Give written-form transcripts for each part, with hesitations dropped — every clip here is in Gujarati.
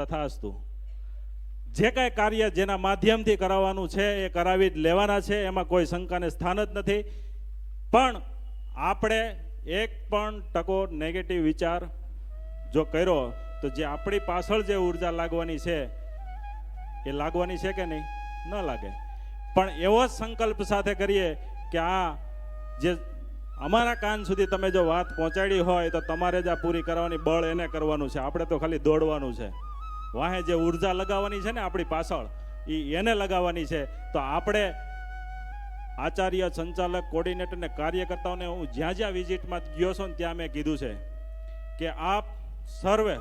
તથાસ્તુ. જે કાંઈ કાર્ય જેના માધ્યમથી કરાવવાનું છે એ કરાવી જ લેવાના છે, એમાં કોઈ શંકાને સ્થાન જ નથી. પણ આપણે એક પણ ટકો નેગેટિવ વિચાર જો કર્યો તો જે આપણી પાછળ જે ઉર્જા લાગવાની છે એ લાગવાની છે કે નહીં? ન લાગે. પણ એવો જ સંકલ્પ સાથે કરીએ કે આ જે અમારા કાન સુધી તમે જો વાત પહોંચાડી હોય તો તમારે જ આ પૂરી કરવાની, બળ એને કરવાનું છે. આપણે તો ખાલી દોડવાનું છે. વાહે જે ઉર્જા લગાવવાની છે ને આપણી પાછળ એને લગાવવાની છે. તો આપણે આચાર્ય, સંચાલક, કોર્ડિનેટર ને કાર્યકર્તાઓને હું જ્યાં જ્યાં વિઝિટમાં ગયો છું ને ત્યાં મેં કીધું છે કે આપ સર્વે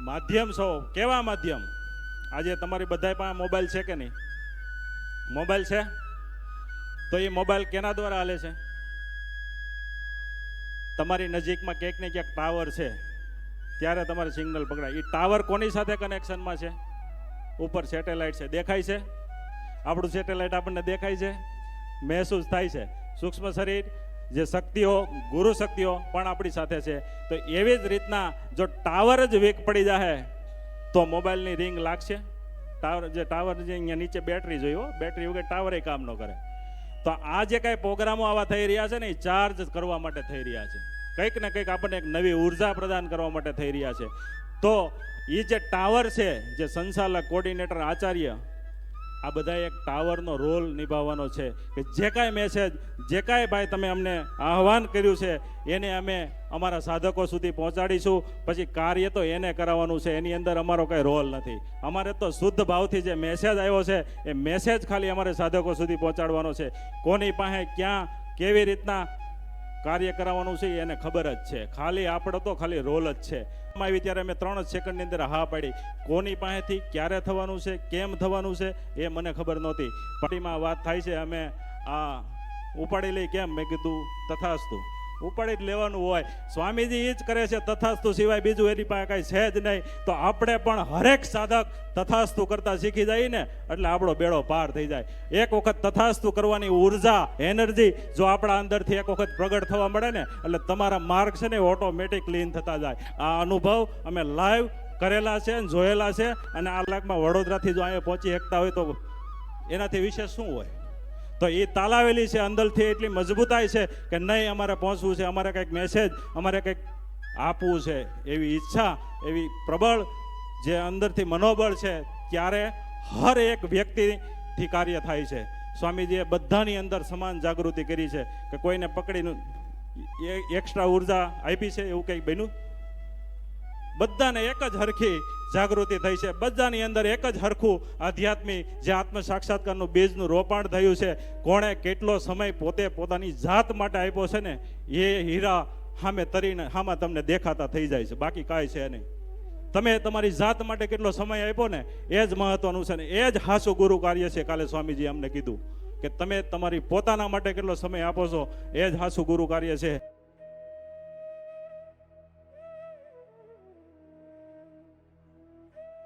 માધ્યમ છો. કેવા માધ્યમ? આજે તમારી બધા પાસે મોબાઈલ છે કે નહીં? મોબાઈલ છે તો એ મોબાઈલ કેના દ્વારા હાલે છે? તમારી નજીકમાં ક્યાંક ને ક્યાંક ટાવર છે ત્યારે તમારે સિગ્નલ પકડાય. એ ટાવર કોની સાથે કનેક્શનમાં છે? ઉપર સેટેલાઇટ છે. દેખાય છે? આપણું સેટેલાઇટ આપણને દેખાય છે, મહેસૂસ થાય છે. સૂક્ષ્મ શરીર, જે શક્તિઓ, ગુરુ શક્તિઓ પણ આપણી સાથે છે. તો એવી જ રીતના જો ટાવર જ વીક પડી જાય તો મોબાઈલની રિંગ લાગશે? ટાવર જે અહીંયા નીચે બેટરી જોઈ, બેટરી વગર ટાવર કામ ન કરે. તો આ જે કાંઈ પ્રોગ્રામો આવા થઈ રહ્યા છે ને એ ચાર્જ કરવા માટે થઈ રહ્યા છે. કંઈક ને કંઈક આપણને એક નવી ઉર્જા પ્રદાન કરવા માટે થઈ રહ્યા છે. તો એ જે ટાવર છે, જે સંચાલક, કોર્ડિનેટર, આચાર્ય, આ બધા એક ટાવરનો રોલ નિભાવવાનો છે. કે જે કાંઈ મેસેજ, જે કાંઈ ભાઈ તમે અમને આહ્વાન કર્યું છે એને અમે અમારા સાધકો સુધી પહોંચાડીશું. પછી કાર્ય તો એને કરાવવાનું છે, એની અંદર અમારો કંઈ રોલ નથી. અમારે તો શુદ્ધ ભાવથી જે મેસેજ આવ્યો છે એ મેસેજ ખાલી અમારે સાધકો સુધી પહોંચાડવાનો છે. કોની પાસે ક્યાં કેવી રીતના કાર્ય કરાવવાનું છે એને ખબર જ છે. ખાલી આપણો તો ખાલી રોલ જ છે. આવી ત્યારે અમે 3 જ સેકન્ડની અંદર હા પાડી. કોની પાસેથી ક્યારે થવાનું છે, કેમ થવાનું છે એ મને ખબર નહોતી. પાર્ટીમાં વાત થાય છે, અમે આ ઉપાડી લઈ. કેમ? મેં કીધું તથાસ્તુ. ઉપાડી જ લેવાનું હોય. સ્વામીજી એ જ કરે છે તથાસ્તુ સિવાય બીજું એની પાસે કાંઈ છે જ નહીં. તો આપણે પણ હરેક સાધક તથાસ્તુ કરતા શીખી જાય ને એટલે આપણો બેડો પાર થઈ જાય. એક વખત તથાસ્તુ કરવાની ઉર્જા, એનર્જી જો આપણા અંદરથી એક વખત પ્રગટ થવા મળે ને એટલે તમારા માર્ગ છે ને ઓટોમેટિક ક્લીન થતા જાય. આ અનુભવ અમે લાઈવ કરેલા છે, જોયેલા છે. અને આ લાખમાં વડોદરાથી જો અહીંયા પહોંચી શકતા હોય તો એનાથી વિશેષ શું હોય? તો એ તાલાવેલી છે અંદરથી, એટલી મજબૂતાઈ છે કે નહીં અમારે પહોંચવું છે, અમારે કંઈક મેસેજ, અમારે કંઈક આપવું છે, એવી ઈચ્છા, એવી પ્રબળ જે અંદરથી મનોબળ છે. ત્યારે હર એક વ્યક્તિથી કાર્ય થાય છે. સ્વામીજીએ બધાની અંદર સમાન જાગૃતિ કરી છે કે કોઈને પકડીને એક્સ્ટ્રા ઉર્જા આપી છે એવું કંઈક બન્યું? બધાને એક જ હરખી જાગૃતિ થઈ છે. બધાની અંદર એક જ હરખું આધ્યાત્મિક જે આત્મ સાક્ષાત્કારનું બીજનું રોપાણ થયું છે. કોણે કેટલો સમય પોતે પોતાની જાત માટે આપ્યો છે ને એ હીરા સામે તરીને સામે તમને દેખાતા થઈ જાય છે. બાકી કાંઈ છે નહીં. તમે તમારી જાત માટે કેટલો સમય આપ્યો ને એ જ મહત્વનું છે ને એ જ હાસું ગુરુ કાર્ય છે. કાલે સ્વામીજી અમને કીધું કે તમે તમારી પોતાના માટે કેટલો સમય આપો છો એ જ હાસું ગુરુ કાર્ય છે.